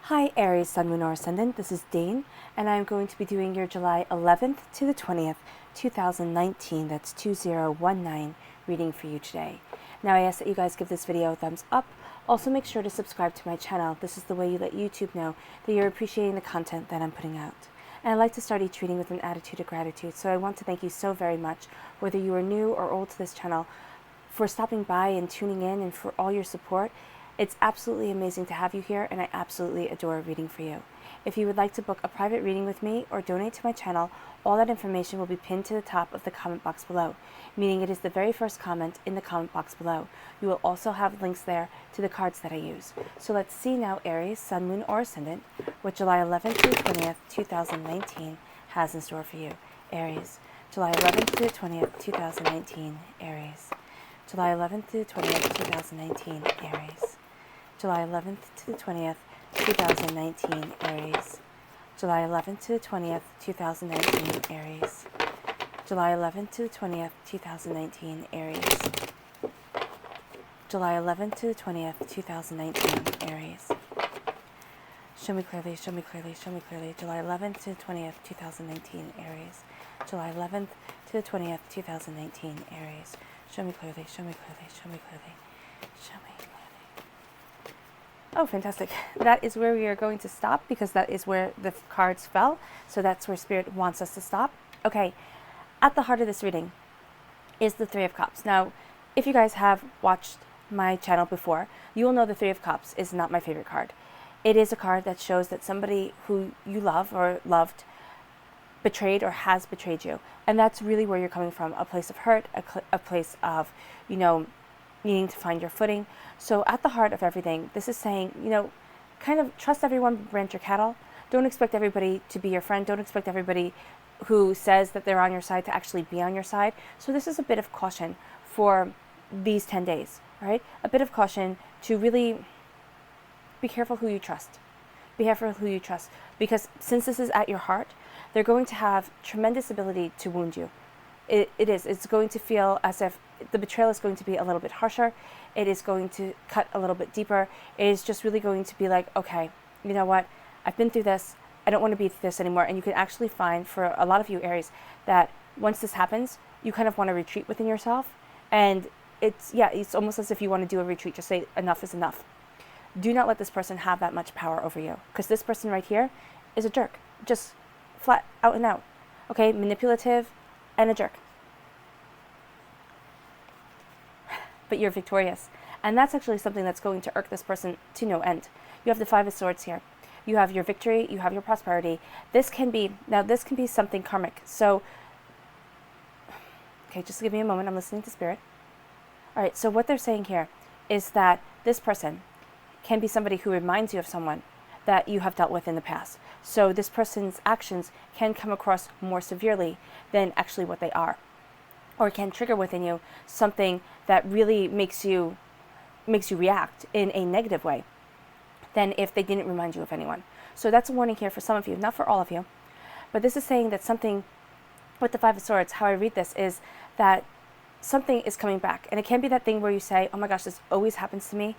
Hi Aries, Sun, Moon, or Ascendant. This is Dane, and I'm going to be doing your July 11th to the 20th, 2019. That's 2019 reading for you today. Now I ask that you guys give this video a thumbs up. Also make sure to subscribe to my channel. This is the way you let YouTube know that you're appreciating the content that I'm putting out. And I like to start each reading with an attitude of gratitude. So I want to thank you so very much, whether you are new or old to this channel, for stopping by and tuning in and for all your support. It's absolutely amazing to have you here, and I absolutely adore reading for you. If you would like to book a private reading with me or donate to my channel, all that information will be pinned to the top of the comment box below, meaning it is the very first comment in the comment box below. You will also have links there to the cards that I use. So let's see now, Aries, Sun, Moon, or Ascendant, what July 11th to the 20th, 2019 has in store for you. Aries, July 11th to the 20th, 2019, Aries. July 11th to the 20th, 2019, Aries. July 11th to the 20th, 2019, Aries. July 11th to the 20th, 2019, Aries. July 11th to the 20th, 2019, Aries. July 11th to the 20th, 2019, Aries. Show me clearly, show me clearly, show me clearly. July 11th to the 20th, 2019, Aries. July 11th to the 20th, 2019, Aries. Show me clearly, show me clearly, show me clearly, show me clearly. Oh, fantastic. That is where we are going to stop because that is where the cards fell. So that's where Spirit wants us to stop. Okay, at the heart of this reading is the Three of Cups. Now, if you guys have watched my channel before, you will know the Three of Cups is not my favorite card. It is a card that shows that somebody who you love or loved betrayed or has betrayed you. And that's really where you're coming from, a place of hurt, a place of, needing to find your footing. So at the heart of everything, this is saying, kind of trust everyone, rent your cattle. Don't expect everybody to be your friend. Don't expect everybody who says that they're on your side to actually be on your side. So this is a bit of caution for these 10 days, right? A bit of caution to really be careful who you trust. Be careful who you trust, because since this is at your heart, they're going to have tremendous ability to wound you. It's going to feel as if the betrayal is going to be a little bit harsher. It is going to cut a little bit deeper. It is just really going to be like, okay, you know what? I've been through this. I don't want to be through this anymore. And you can actually find, for a lot of you Aries, that once this happens, you kind of want to retreat within yourself. And it's almost as if you want to do a retreat. Just say enough is enough. Do not let this person have that much power over you, because this person right here is a jerk. Just flat out and out. Okay, manipulative and a jerk. But you're victorious. And that's actually something that's going to irk this person to no end. You have the Five of Swords here. You have your victory, you have your prosperity. This can be something karmic. So, okay, just give me a moment. I'm listening to Spirit. All right, so what they're saying here is that this person can be somebody who reminds you of someone that you have dealt with in the past. So this person's actions can come across more severely than actually what they are, or can trigger within you something that really makes you react in a negative way than if they didn't remind you of anyone. So that's a warning here for some of you, not for all of you. But this is saying that something with the Five of Swords, how I read this is that something is coming back. And it can be that thing where you say, oh my gosh, this always happens to me.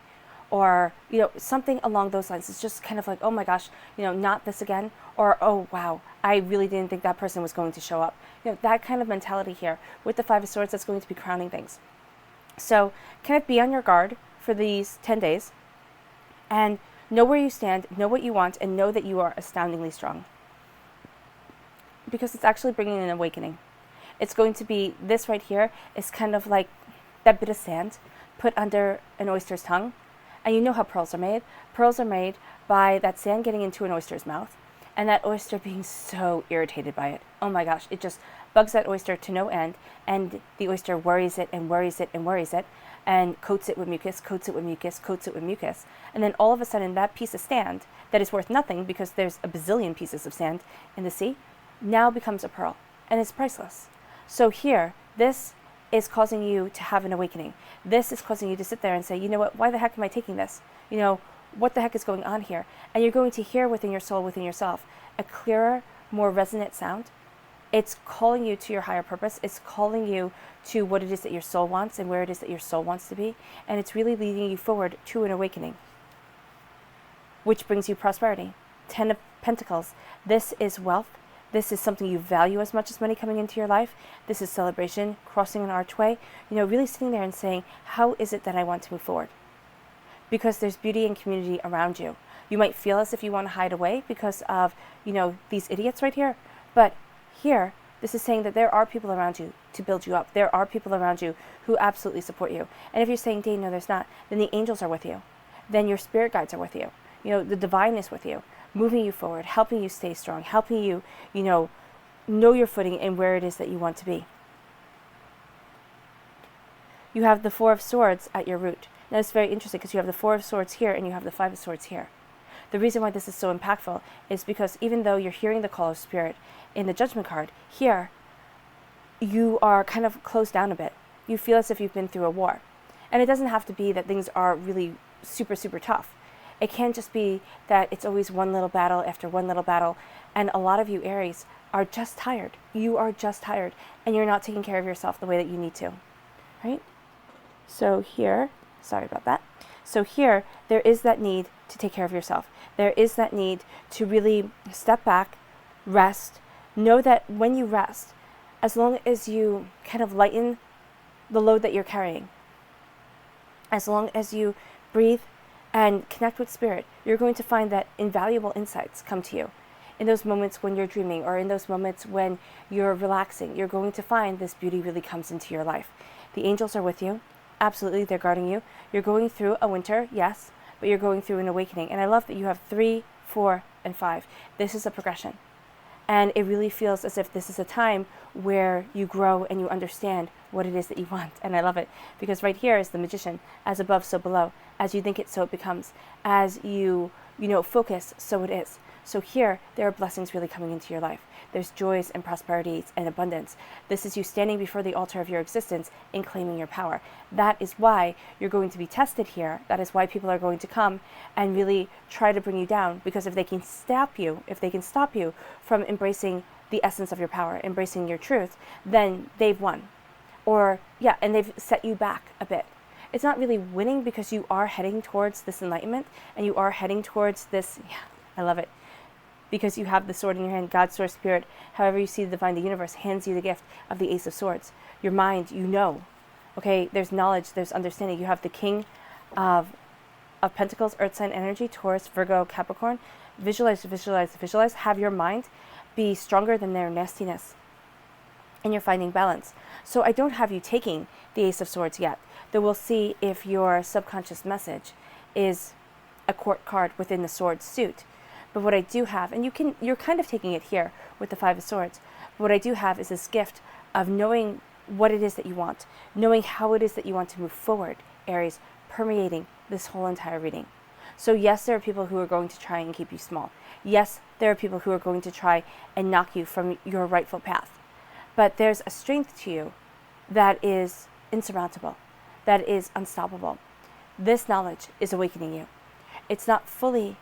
Or, something along those lines. It's just kind of like, oh my gosh, not this again. Or, oh wow, I really didn't think that person was going to show up. That kind of mentality here. With the Five of Swords, that's going to be crowning things. So kind of be on your guard for these 10 days. And know where you stand, know what you want, and know that you are astoundingly strong. Because it's actually bringing an awakening. It's going to be, this right here is kind of like that bit of sand put under an oyster's tongue. And you know how pearls are made. Pearls are made by that sand getting into an oyster's mouth and that oyster being so irritated by it. Oh my gosh, it just bugs that oyster to no end, and the oyster worries it and worries it and worries it and coats it with mucus, coats it with mucus, coats it with mucus. And then all of a sudden that piece of sand that is worth nothing because there's a bazillion pieces of sand in the sea now becomes a pearl, and it's priceless. So here, this is causing you to have an awakening. This is causing you to sit there and say, you know what, why the heck am I taking this? What the heck is going on here? And you're going to hear within your soul, within yourself, a clearer, more resonant sound. It's calling you to your higher purpose. It's calling you to what it is that your soul wants and where it is that your soul wants to be. And it's really leading you forward to an awakening. which brings you prosperity. 10 of Pentacles. This is wealth. This is something you value as much as money coming into your life. This is celebration, crossing an archway. Really sitting there and saying, how is it that I want to move forward? Because there's beauty and community around you. You might feel as if you want to hide away because of, these idiots right here. But here, this is saying that there are people around you to build you up. There are people around you who absolutely support you. And if you're saying, Dane, no, there's not, then the angels are with you. Then your spirit guides are with you. The divine is with you, moving you forward, helping you stay strong, helping you, know your footing and where it is that you want to be. You have the Four of Swords at your root. Now, it's very interesting because you have the Four of Swords here and you have the Five of Swords here. The reason why this is so impactful is because even though you're hearing the call of spirit in the Judgment card, here, you are kind of closed down a bit. You feel as if you've been through a war. And it doesn't have to be that things are really super, super tough. It can just be that it's always one little battle after one little battle. And a lot of you Aries are just tired. You are just tired. And you're not taking care of yourself the way that you need to. Right? So here, sorry about that. So here, there is that need to take care of yourself. There is that need to really step back, rest. Know that when you rest, as long as you kind of lighten the load that you're carrying, as long as you breathe and connect with spirit, you're going to find that invaluable insights come to you. In those moments when you're dreaming or in those moments when you're relaxing, you're going to find this beauty really comes into your life. The angels are with you. Absolutely, they're guarding you. You're going through a winter, yes, but you're going through an awakening. And I love that you have 3, 4, and 5. This is a progression. And it really feels as if this is a time where you grow and you understand what it is that you want. And I love it because right here is the Magician. As above, so below. As you think it, so it becomes. As you, focus, so it is. So here, there are blessings really coming into your life. There's joys and prosperities and abundance. This is you standing before the altar of your existence and claiming your power. That is why you're going to be tested here. That is why people are going to come and really try to bring you down. Because if they can stop you from embracing the essence of your power, embracing your truth, then they've won. And they've set you back a bit. It's not really winning because you are heading towards this enlightenment and you are heading towards this, I love it. Because you have the sword in your hand, God, Source, Spirit, however you see the divine, the universe hands you the gift of the Ace of Swords. Your mind, okay, there's knowledge, there's understanding. You have the King of Pentacles, Earth sign energy, Taurus, Virgo, Capricorn. Visualize, visualize, visualize. Have your mind be stronger than their nastiness. And you're finding balance. So I don't have you taking the Ace of Swords yet, though we'll see if your subconscious message is a court card within the sword suit. But what I do have, and you're kind of taking it here with the Five of Swords, but what I do have is this gift of knowing what it is that you want, knowing how it is that you want to move forward, Aries, permeating this whole entire reading. So yes, there are people who are going to try and keep you small. Yes, there are people who are going to try and knock you from your rightful path. But there's a strength to you that is insurmountable, that is unstoppable. This knowledge is awakening you. It's not fully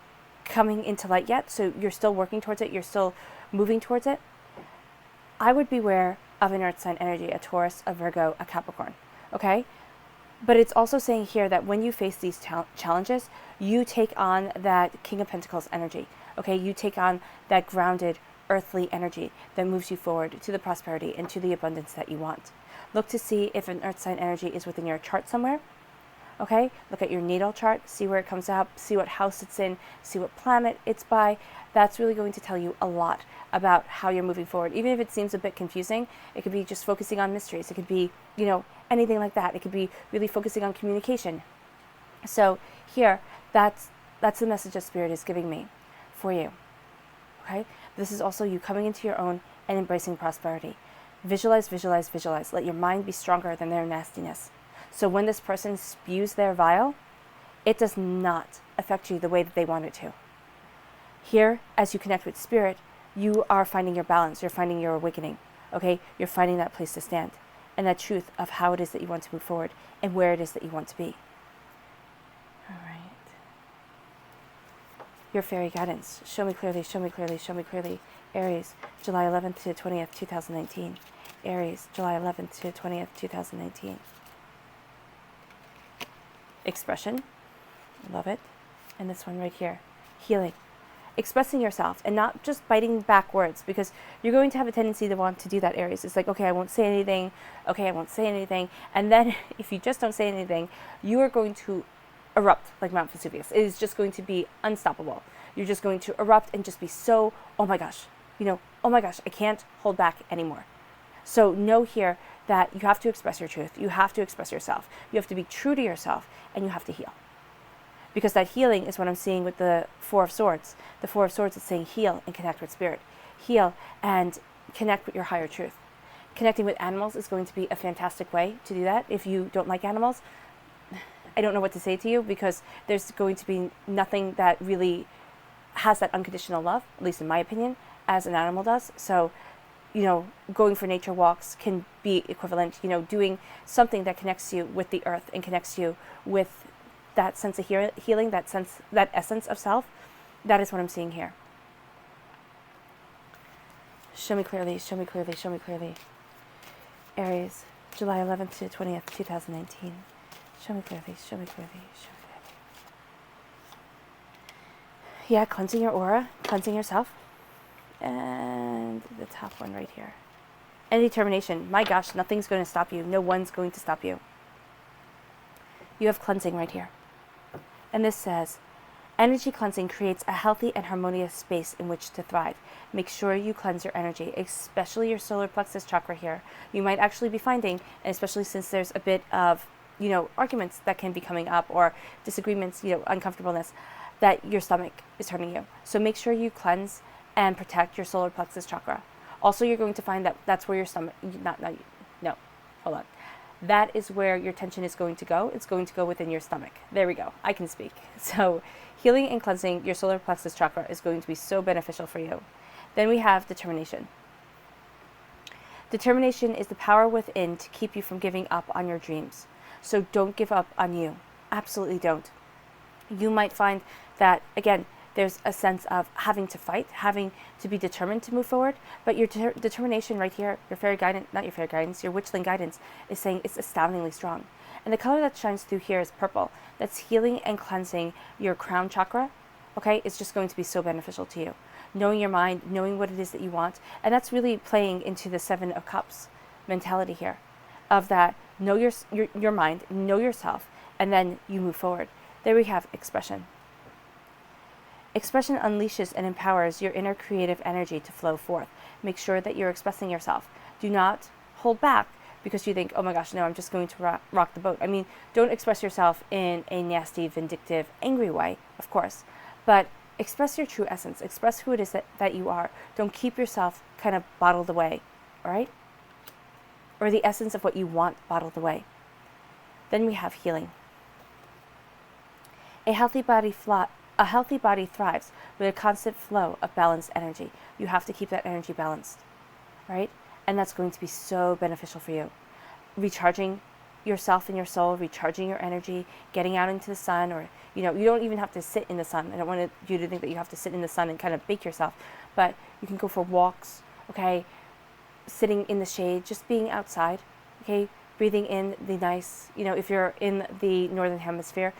coming into light yet, so you're still working towards it, you're still moving towards it. I would beware of an earth sign energy, a Taurus, a Virgo, a Capricorn, okay? But it's also saying here that when you face these challenges, you take on that King of Pentacles energy, okay? You take on that grounded, earthly energy that moves you forward to the prosperity and to the abundance that you want. Look to see if an earth sign energy is within your chart somewhere. Okay, look at your natal chart, see where it comes up, see what house it's in, see what planet it's by. That's really going to tell you a lot about how you're moving forward. Even if it seems a bit confusing, it could be just focusing on mysteries. It could be, anything like that. It could be really focusing on communication. So here, that's the message that Spirit is giving me for you. Okay, this is also you coming into your own and embracing prosperity. Visualize, visualize, visualize. Let your mind be stronger than their nastiness. So when this person spews their vial, it does not affect you the way that they want it to. Here, as you connect with Spirit, you are finding your balance. You're finding your awakening. Okay? You're finding that place to stand and that truth of how it is that you want to move forward and where it is that you want to be. All right. Your fairy guidance. Show me clearly, show me clearly, show me clearly. Aries, July 11th to 20th, 2019. Aries, July 11th to 20th, 2019. Expression, love it. And this one right here, healing, expressing yourself, and not just biting back words, because you're going to have a tendency to want to do that, Aries. It's like, okay, I won't say anything. Okay, I won't say anything. And then if you just don't say anything, you are going to erupt like Mount Vesuvius. It is just going to be unstoppable. You're just going to erupt and just be so, oh my gosh, oh my gosh, I can't hold back anymore. So know here that you have to express your truth. You have to express yourself. You have to be true to yourself, and you have to heal. Because that healing is what I'm seeing with the Four of Swords. The Four of Swords is saying heal and connect with spirit. Heal and connect with your higher truth. Connecting with animals is going to be a fantastic way to do that. If you don't like animals, I don't know what to say to you, because there's going to be nothing that really has that unconditional love, at least in my opinion, as an animal does. So, going for nature walks can be equivalent, doing something that connects you with the earth and connects you with that sense of healing, that essence of self. That is what I'm seeing here. Show me clearly, show me clearly, show me clearly. Aries, July 11th to 20th, 2019. Show me clearly, show me clearly, show me clearly. Yeah, cleansing your aura, cleansing yourself. And the top one right here. And determination. My gosh, nothing's going to stop you. No one's going to stop you. You have cleansing right here. And this says, energy cleansing creates a healthy and harmonious space in which to thrive. Make sure you cleanse your energy, especially your solar plexus chakra here. You might actually be finding, and especially since there's a bit of, arguments that can be coming up, or disagreements, uncomfortableness, that your stomach is hurting you. So make sure you cleanse and protect your solar plexus chakra. Also, you're going to find that that's where your stomach, hold on. That is where your tension is going to go. It's going to go within your stomach. There we go. I can speak. So healing and cleansing your solar plexus chakra is going to be so beneficial for you. Then we have determination. Determination is the power within to keep you from giving up on your dreams. So don't give up on you. Absolutely don't. You might find that, again, there's a sense of having to fight, having to be determined to move forward, but your determination right here, your witchling guidance, is saying it's astoundingly strong. And the color that shines through here is purple. That's healing and cleansing your crown chakra, okay? It's just going to be so beneficial to you. Knowing your mind, knowing what it is that you want, and that's really playing into the Seven of Cups mentality here, of that, know your mind, know yourself, and then you move forward. There we have expression. Expression unleashes and empowers your inner creative energy to flow forth. Make sure that you're expressing yourself. Do not hold back because you think, oh my gosh, no, I'm just going to rock the boat. I mean, don't express yourself in a nasty, vindictive, angry way, of course, but express your true essence. Express who it is that you are. Don't keep yourself kind of bottled away, all right? Or the essence of what you want bottled away. Then we have healing. A healthy body thrives with a constant flow of balanced energy. You have to keep that energy balanced, right? And that's going to be so beneficial for you. Recharging yourself and your soul, recharging your energy, getting out into the sun, or, you don't even have to sit in the sun. I don't want you to think that you have to sit in the sun and kind of bake yourself, but you can go for walks, okay? Sitting in the shade, just being outside, okay? Breathing in the nice, if you're in the northern hemisphere,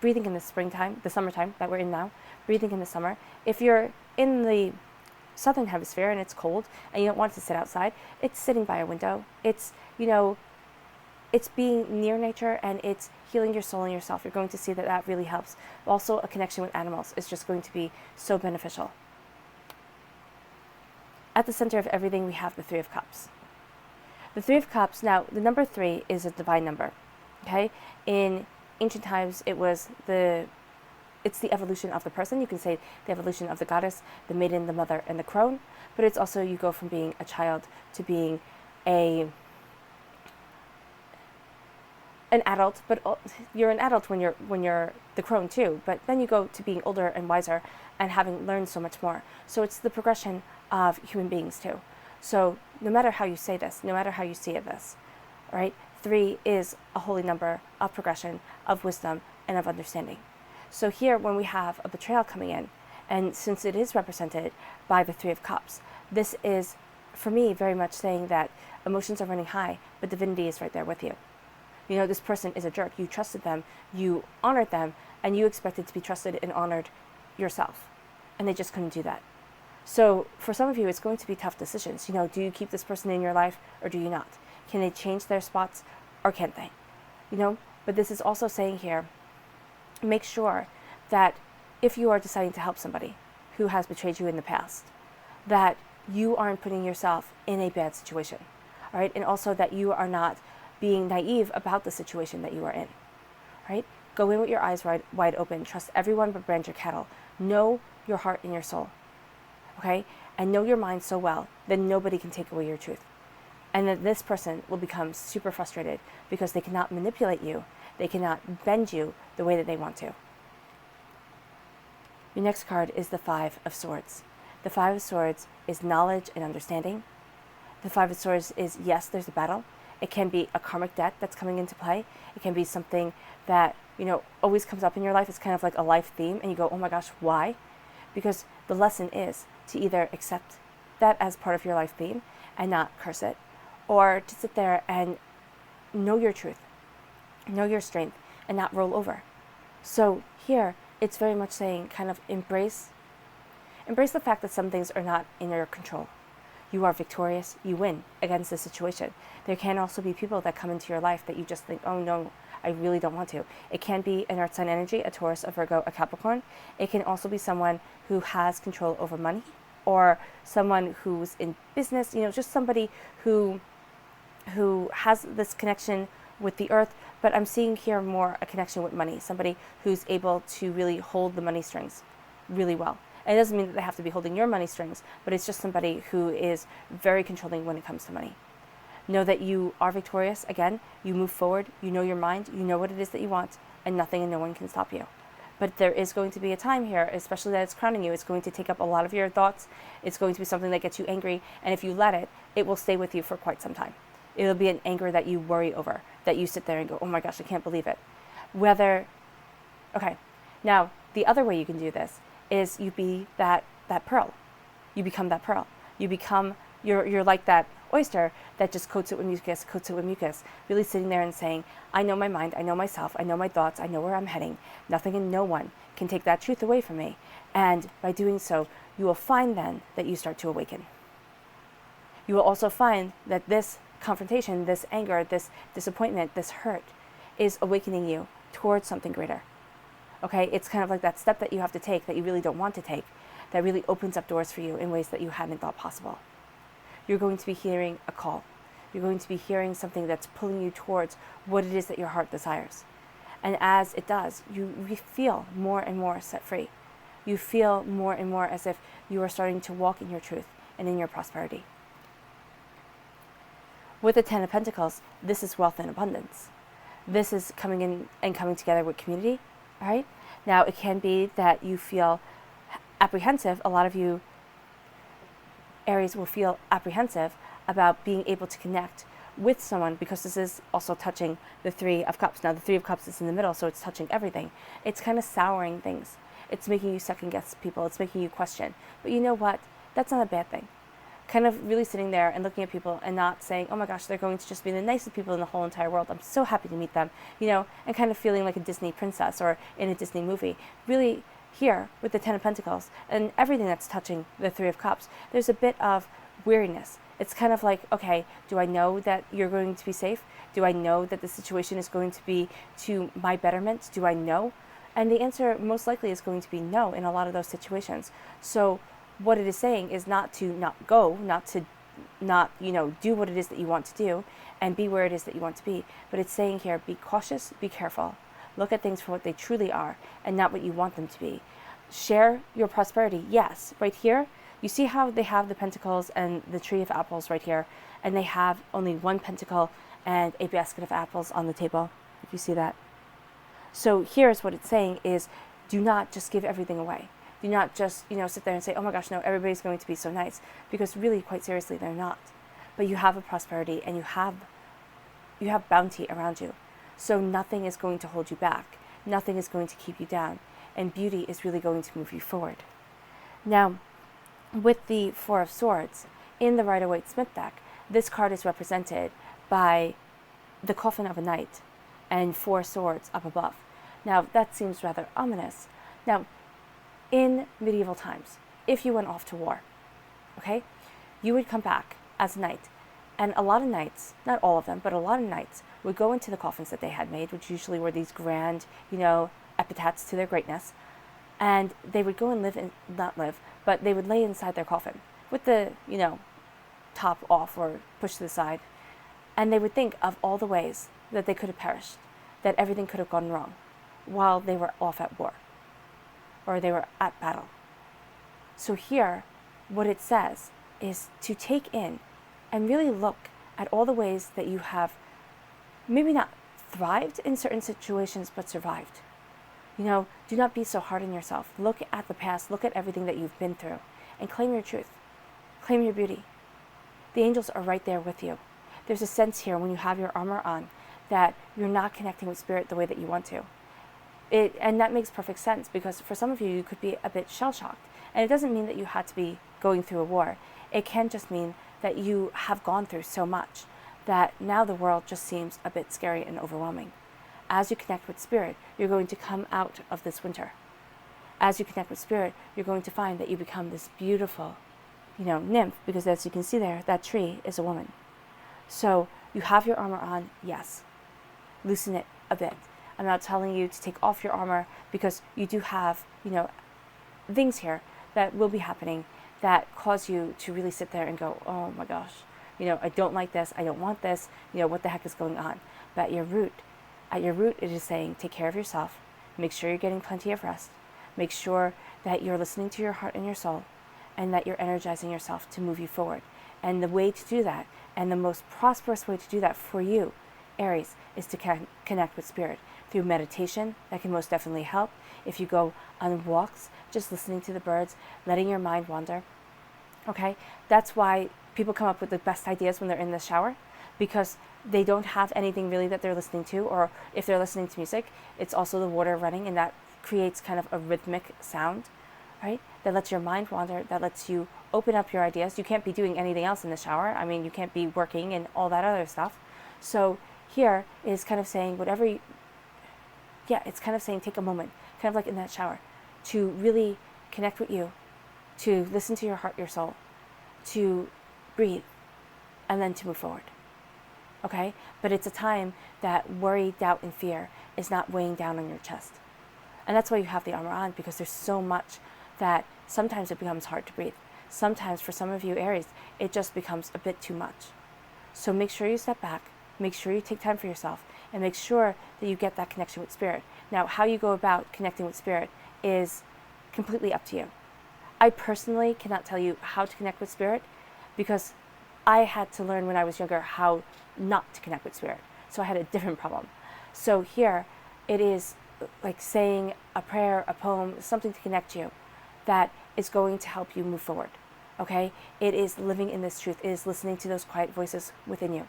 breathing in the springtime, the summertime that we're in now, breathing in the summer. If you're in the southern hemisphere and it's cold and you don't want to sit outside, it's sitting by a window. It's, it's being near nature, and it's healing your soul and yourself. You're going to see that that really helps. Also, a connection with animals is just going to be so beneficial. At the center of everything, we have the Three of Cups. The Three of Cups, now, the number 3 is a divine number, okay? In ancient times, it's the evolution of the person. You can say the evolution of the goddess, the maiden, the mother, and the crone. But it's also, you go from being a child to being an adult. But you're an adult when you're the crone too. But then you go to being older and wiser and having learned so much more. So it's the progression of human beings too. So no matter how you say this, no matter how you see this, right? 3 is a holy number of progression, of wisdom, and of understanding. So here, when we have a betrayal coming in, and since it is represented by the Three of Cups, this is, for me, very much saying that emotions are running high, but divinity is right there with you. This person is a jerk. You trusted them, you honored them, and you expected to be trusted and honored yourself. And they just couldn't do that. So for some of you, it's going to be tough decisions. Do you keep this person in your life or do you not? Can they change their spots or can't they? But this is also saying here, make sure that if you are deciding to help somebody who has betrayed you in the past, that you aren't putting yourself in a bad situation, all right? And also that you are not being naive about the situation that you are in, right? Go in with your eyes wide open. Trust everyone but brand your cattle. Know your heart and your soul, okay? And know your mind so well that nobody can take away your truth. And that this person will become super frustrated because they cannot manipulate you. They cannot bend you the way that they want to. Your next card is the Five of Swords. The Five of Swords is knowledge and understanding. The Five of Swords is, yes, there's a battle. It can be a karmic debt that's coming into play. It can be something that, always comes up in your life. It's kind of like a life theme, and you go, oh my gosh, why? Because the lesson is to either accept that as part of your life theme and not curse it, or to sit there and know your truth, know your strength, and not roll over. So here, it's very much saying kind of embrace the fact that some things are not in your control. You are victorious, you win against the situation. There can also be people that come into your life that you just think, oh no, I really don't want to. It can be an earth sign energy, a Taurus, a Virgo, a Capricorn. It can also be someone who has control over money, or someone who's in business, just somebody who has this connection with the earth, but I'm seeing here more a connection with money, somebody who's able to really hold the money strings really well. And it doesn't mean that they have to be holding your money strings, but it's just somebody who is very controlling when it comes to money. Know that you are victorious. Again, you move forward, you know your mind, you know what it is that you want, and nothing and no one can stop you. But there is going to be a time here, especially that it's crowning you. It's going to take up a lot of your thoughts. It's going to be something that gets you angry. And if you let it, it will stay with you for quite some time. It'll be an anger that you worry over, that you sit there and go, oh my gosh, I can't believe it. Okay, now the other way you can do this is you be that pearl. You become that pearl. You're like that oyster that just coats it with mucus, really sitting there and saying, I know my mind, I know myself, I know my thoughts, I know where I'm heading. Nothing and no one can take that truth away from me. And by doing so, you will find then that you start to awaken. You will also find that this confrontation, this anger, this disappointment, this hurt is awakening you towards something greater. Okay, it's kind of like that step that you have to take that you really don't want to take, that really opens up doors for you in ways that you hadn't thought possible. You're going to be hearing a call. You're going to be hearing something that's pulling you towards what it is that your heart desires. And as it does, you feel more and more set free. You feel more and more as if you are starting to walk in your truth and in your prosperity. With the Ten of Pentacles, this is wealth and abundance. This is coming in and coming together with community, all right? Now, it can be that you feel apprehensive. A lot of you Aries will feel apprehensive about being able to connect with someone because this is also touching the Three of Cups. Now, the Three of Cups is in the middle, so it's touching everything. It's kind of souring things. It's making you second guess people. It's making you question. But you know what? That's not a bad thing. Kind of really sitting there and looking at people and not saying, oh my gosh, they're going to just be the nicest people in the whole entire world. I'm so happy to meet them, and kind of feeling like a Disney princess or in a Disney movie. Really, here with the Ten of Pentacles and everything that's touching the Three of Cups, there's a bit of weariness. It's kind of like, okay, do I know that you're going to be safe? Do I know that the situation is going to be to my betterment? Do I know? And the answer most likely is going to be no in a lot of those situations. So what it is saying is not to not go, not to do what it is that you want to do and be where it is that you want to be. But it's saying here, be cautious, be careful. Look at things for what they truly are and not what you want them to be. Share your prosperity. Yes, right here, you see how they have the pentacles and the tree of apples right here, and they have only one pentacle and a basket of apples on the table, if you see that. So here's what it's saying is, do not just give everything away. Do not just, sit there and say, oh my gosh, no, everybody's going to be so nice, because really, quite seriously, they're not. But you have a prosperity and you have bounty around you. So nothing is going to hold you back. Nothing is going to keep you down. And beauty is really going to move you forward. Now, with the Four of Swords, in the Rider-Waite-Smith deck, this card is represented by the coffin of a knight and 4 swords up above. Now, that seems rather ominous. Now, in medieval times, if you went off to war, okay, you would come back as a knight. And a lot of knights, not all of them, but a lot of knights would go into the coffins that they had made, which usually were these grand, epitaphs to their greatness. And they would go and not live, but they would lay inside their coffin with the, top off or pushed to the side. And they would think of all the ways that they could have perished, that everything could have gone wrong while they were off at war or they were at battle. So here, what it says is to take in and really look at all the ways that you have maybe not thrived in certain situations, but survived. Do not be so hard on yourself. Look at the past, look at everything that you've been through, and claim your truth. Claim your beauty. The angels are right there with you. There's a sense here when you have your armor on that you're not connecting with spirit the way that you want to. And that makes perfect sense, because for some of you, you could be a bit shell-shocked. And it doesn't mean that you had to be going through a war. It can just mean that you have gone through so much that now the world just seems a bit scary and overwhelming. As you connect with spirit, you're going to come out of this winter. As you connect with spirit, you're going to find that you become this beautiful, nymph, because as you can see there, that tree is a woman. So you have your armor on, yes. Loosen it a bit. I'm not telling you to take off your armor, because you do have, things here that will be happening that cause you to really sit there and go, oh my gosh, I don't like this, I don't want this, what the heck is going on? But at your root, it is saying, take care of yourself, make sure you're getting plenty of rest, make sure that you're listening to your heart and your soul, and that you're energizing yourself to move you forward. And the way to do that, and the most prosperous way to do that for you, Aries, is to connect with spirit through meditation. That can most definitely help. If you go on walks, just listening to the birds, letting your mind wander. Okay, that's why people come up with the best ideas when they're in the shower, because they don't have anything really that they're listening to, or if they're listening to music, it's also the water running, and that creates kind of a rhythmic sound, right? That lets your mind wander, that lets you open up your ideas. You can't be doing anything else in the shower. I mean, you can't be working and all that other stuff. So here is kind of saying it's kind of saying take a moment, kind of like in that shower, to really connect with you, to listen to your heart, your soul, to breathe, and then to move forward. Okay? But it's a time that worry, doubt, and fear is not weighing down on your chest. And that's why you have the armor on, because there's so much that sometimes it becomes hard to breathe. Sometimes for some of you Aries, it just becomes a bit too much. So make sure you step back, make sure you take time for yourself, and make sure that you get that connection with spirit. Now, how you go about connecting with spirit is completely up to you. I personally cannot tell you how to connect with spirit, because I had to learn when I was younger how not to connect with spirit. So I had a different problem. So here it is like saying a prayer, a poem, something to connect you that is going to help you move forward. Okay? It is living in this truth. It is listening to those quiet voices within you.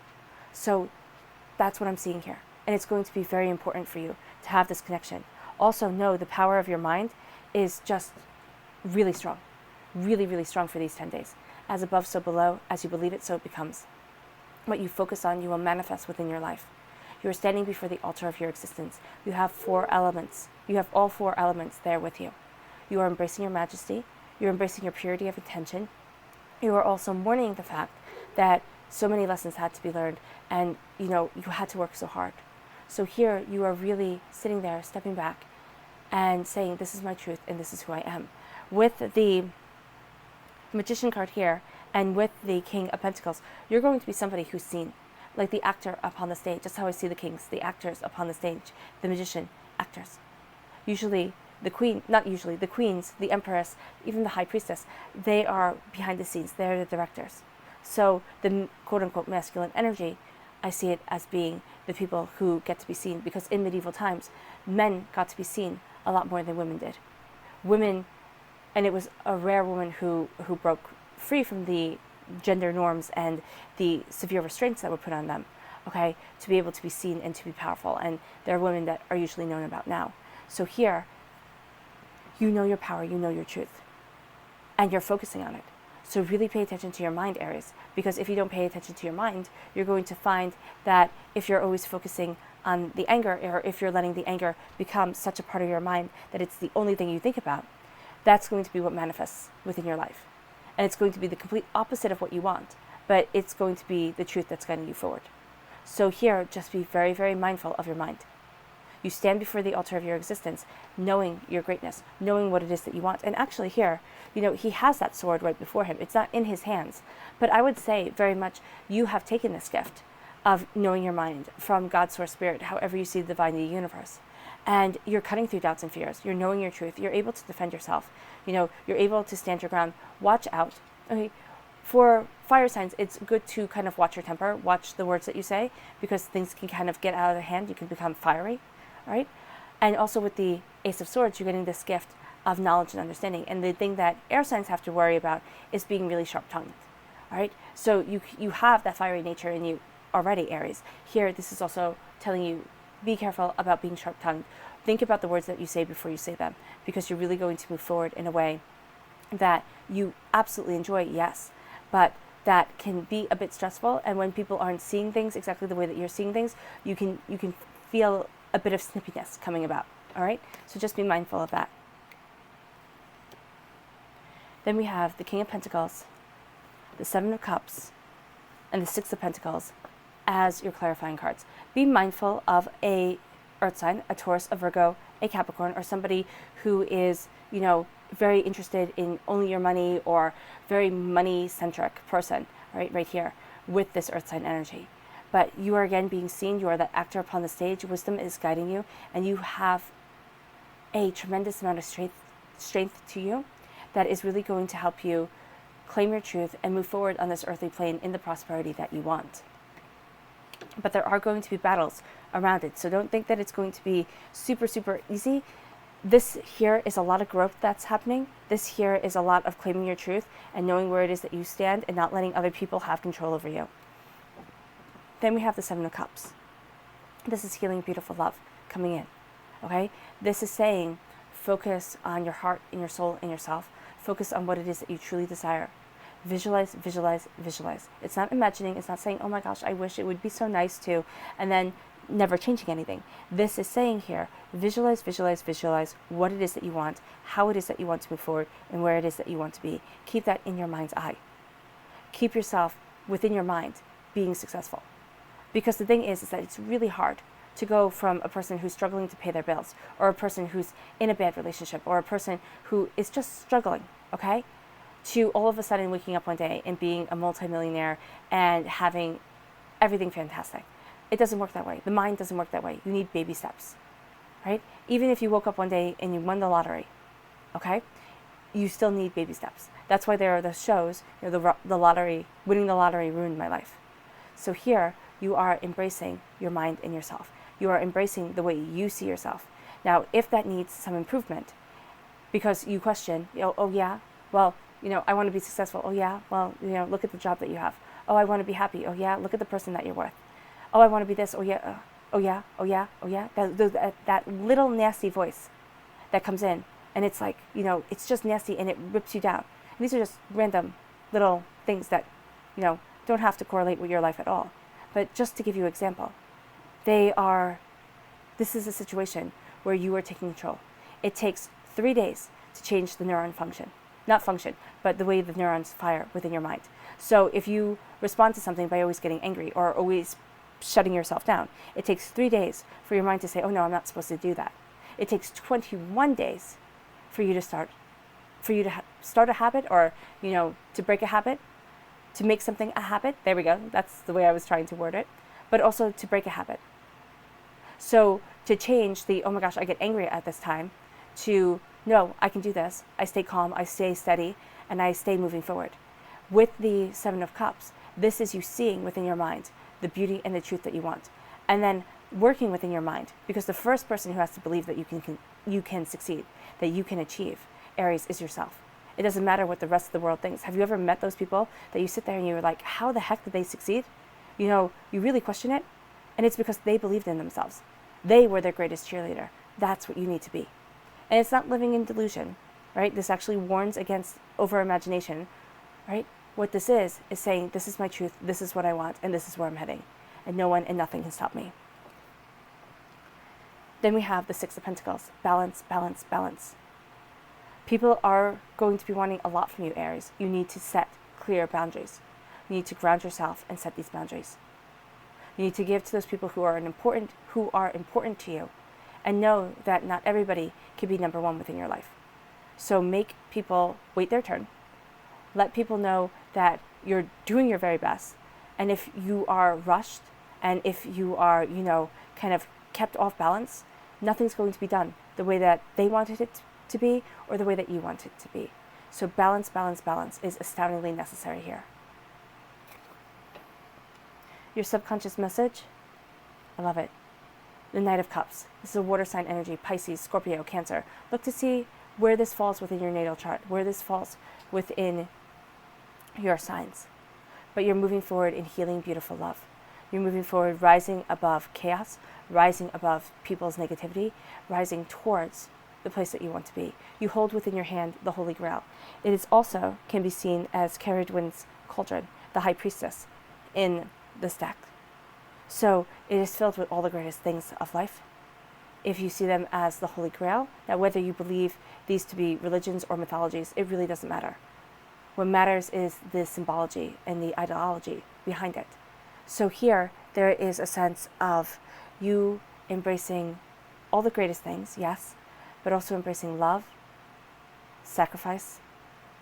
So that's what I'm seeing here. And it's going to be very important for you to have this connection. Also know the power of your mind is just really strong. Really, really strong for these 10 days. As above, so below. As you believe it, so it becomes. What you focus on, you will manifest within your life. You are standing before the altar of your existence. You have 4 elements. You have all 4 elements there with you. You are embracing your majesty. You're embracing your purity of intention. You are also mourning the fact that so many lessons had to be learned, and you had to work so hard. So here you are really sitting there, stepping back, and saying, this is my truth, and this is who I am. With the Magician card here, and with the King of Pentacles, you're going to be somebody who's seen, like the actor upon the stage. That's how I see the kings, the actors upon the stage, the magician, actors. Usually the queen, not usually, the queens, the empress, even the high priestess, they are behind the scenes. They're the directors. So the quote-unquote masculine energy, I see it as being the people who get to be seen, because in medieval times, men got to be seen a lot more than women did. Women, and it was a rare woman who broke free from the gender norms and the severe restraints that were put on them, okay, to be able to be seen and to be powerful. And there are women that are usually known about now. So here, you know your power, you know your truth, and you're focusing on it. So really pay attention to your mind, Aries, because if you don't pay attention to your mind, you're going to find that if you're always focusing on the anger, or if you're letting the anger become such a part of your mind that it's the only thing you think about, that's going to be what manifests within your life. And it's going to be the complete opposite of what you want, but it's going to be the truth that's guiding you forward. So here, just be very, very mindful of your mind. You stand before the altar of your existence, knowing your greatness, knowing what it is that you want. And actually here, he has that sword right before him. It's not in his hands. But I would say very much you have taken this gift of knowing your mind from God's source spirit, however you see the divine in the universe. And you're cutting through doubts and fears. You're knowing your truth. You're able to defend yourself. You're able to stand your ground. Watch out. Okay. For fire signs, it's good to kind of watch your temper, watch the words that you say, because things can kind of get out of hand. You can become fiery. Right? And also with the Ace of Swords, you're getting this gift of knowledge and understanding. And the thing that air signs have to worry about is being really sharp-tongued. All right? So you have that fiery nature in you already, Aries. Here, this is also telling you, be careful about being sharp-tongued. Think about the words that you say before you say them, because you're really going to move forward in a way that you absolutely enjoy, yes, but that can be a bit stressful. And when people aren't seeing things exactly the way that you're seeing things, you can feel a bit of snippiness coming about, all right? So just be mindful of that. Then we have the King of Pentacles, the Seven of Cups, and the Six of Pentacles as your clarifying cards. Be mindful of a earth sign, a Taurus, a Virgo, a Capricorn, or somebody who is, very interested in only your money or very money-centric person, right here with this earth sign energy. But you are again being seen. You are that actor upon the stage. Wisdom is guiding you, and you have a tremendous amount of strength to you that is really going to help you claim your truth and move forward on this earthly plane in the prosperity that you want. But there are going to be battles around it, so don't think that it's going to be super, super easy. This here is a lot of growth that's happening. This here is a lot of claiming your truth and knowing where it is that you stand and not letting other people have control over you. Then we have the Seven of Cups. This is healing, beautiful love coming in, okay? This is saying focus on your heart and your soul and yourself. Focus on what it is that you truly desire. Visualize, visualize, visualize. It's not imagining. It's not saying, oh my gosh, I wish it would be so nice to, and then never changing anything. This is saying here, visualize, visualize, visualize what it is that you want, how it is that you want to move forward, and where it is that you want to be. Keep that in your mind's eye. Keep yourself within your mind being successful. Because the thing is that it's really hard to go from a person who's struggling to pay their bills, or a person who's in a bad relationship, or a person who is just struggling, okay, to all of a sudden waking up one day and being a multimillionaire and having everything fantastic. It doesn't work that way. The mind doesn't work that way. You need baby steps, right? Even if you woke up one day and you won the lottery, okay, you still need baby steps. That's why there are the shows, the lottery, winning the lottery ruined my life. So here, you are embracing your mind and yourself. You are embracing the way you see yourself. Now, if that needs some improvement, because you question, oh yeah, well, I want to be successful. Oh yeah, well, look at the job that you have. Oh, I want to be happy. Oh yeah, look at the person that you're with. Oh, I want to be this. Oh yeah, oh yeah, oh yeah, oh yeah. That little nasty voice that comes in, and it's like, it's just nasty and it rips you down. And these are just random little things that, don't have to correlate with your life at all. But just to give you an example, this is a situation where you are taking control. It takes 3 days to change the neuron function. Not function, but the way the neurons fire within your mind. So if you respond to something by always getting angry or always shutting yourself down, it takes 3 days for your mind to say, oh no, I'm not supposed to do that. It takes 21 days for you to start a habit, or, to break a habit, to make something a habit. There we go. That's the way I was trying to word it. But also to break a habit. So to change the, oh my gosh, I get angry at this time, to, no, I can do this. I stay calm, I stay steady, and I stay moving forward. With the Seven of Cups, this is you seeing within your mind the beauty and the truth that you want. And then working within your mind, because the first person who has to believe that you can succeed, that you can achieve, Aries, is yourself. It doesn't matter what the rest of the world thinks. Have you ever met those people that you sit there and you're like, how the heck did they succeed? You really question it, and it's because they believed in themselves. They were their greatest cheerleader. That's what you need to be. And it's not living in delusion, right? This actually warns against over-imagination, right? What this is saying, this is my truth, this is what I want, and this is where I'm heading. And no one and nothing can stop me. Then we have the Six of Pentacles. Balance, balance, balance. People are going to be wanting a lot from you, Aries. You need to set clear boundaries. You need to ground yourself and set these boundaries. You need to give to those people who are important to you, and know that not everybody can be number one within your life. So make people wait their turn. Let people know that you're doing your very best. And if you are rushed, and if you are, kind of kept off balance, nothing's going to be done the way that they wanted it to be or the way that you want it to be. So balance, balance, balance is astoundingly necessary here. Your subconscious message, I love it. The Knight of Cups. This is a water sign energy, Pisces, Scorpio, Cancer. Look to see where this falls within your natal chart, where this falls within your signs. But you're moving forward in healing, beautiful love. You're moving forward, rising above chaos, rising above people's negativity, rising towards the place that you want to be. You hold within your hand the Holy Grail. It is also can be seen as Caradwyn's cauldron, the High Priestess, in the stack. So it is filled with all the greatest things of life. If you see them as the Holy Grail, now whether you believe these to be religions or mythologies, it really doesn't matter. What matters is the symbology and the ideology behind it. So here, there is a sense of you embracing all the greatest things, yes, but also embracing love, sacrifice,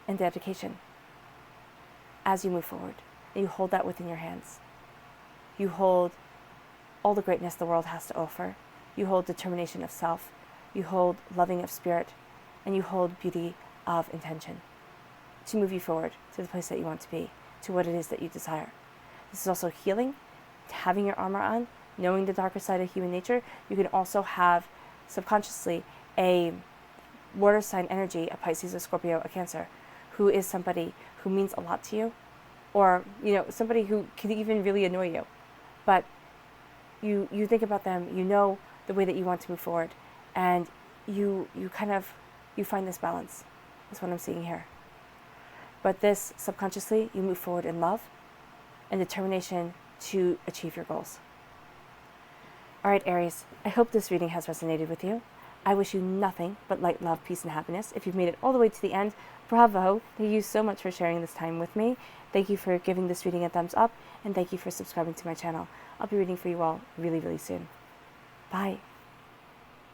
and dedication as you move forward. And you hold that within your hands. You hold all the greatness the world has to offer. You hold determination of self. You hold loving of spirit. And you hold beauty of intention to move you forward to the place that you want to be, to what it is that you desire. This is also healing, having your armor on, knowing the darker side of human nature. You can also have subconsciously a water sign energy, a Pisces, a Scorpio, a Cancer, who is somebody who means a lot to you, or somebody who can even really annoy you. But you think about them, you know the way that you want to move forward, and you find this balance. That's what I'm seeing here. But this subconsciously, you move forward in love and determination to achieve your goals. All right, Aries, I hope this reading has resonated with you. I wish you nothing but light, love, peace, and happiness. If you've made it all the way to the end, bravo. Thank you so much for sharing this time with me. Thank you for giving this reading a thumbs up, and thank you for subscribing to my channel. I'll be reading for you all really, really soon. Bye.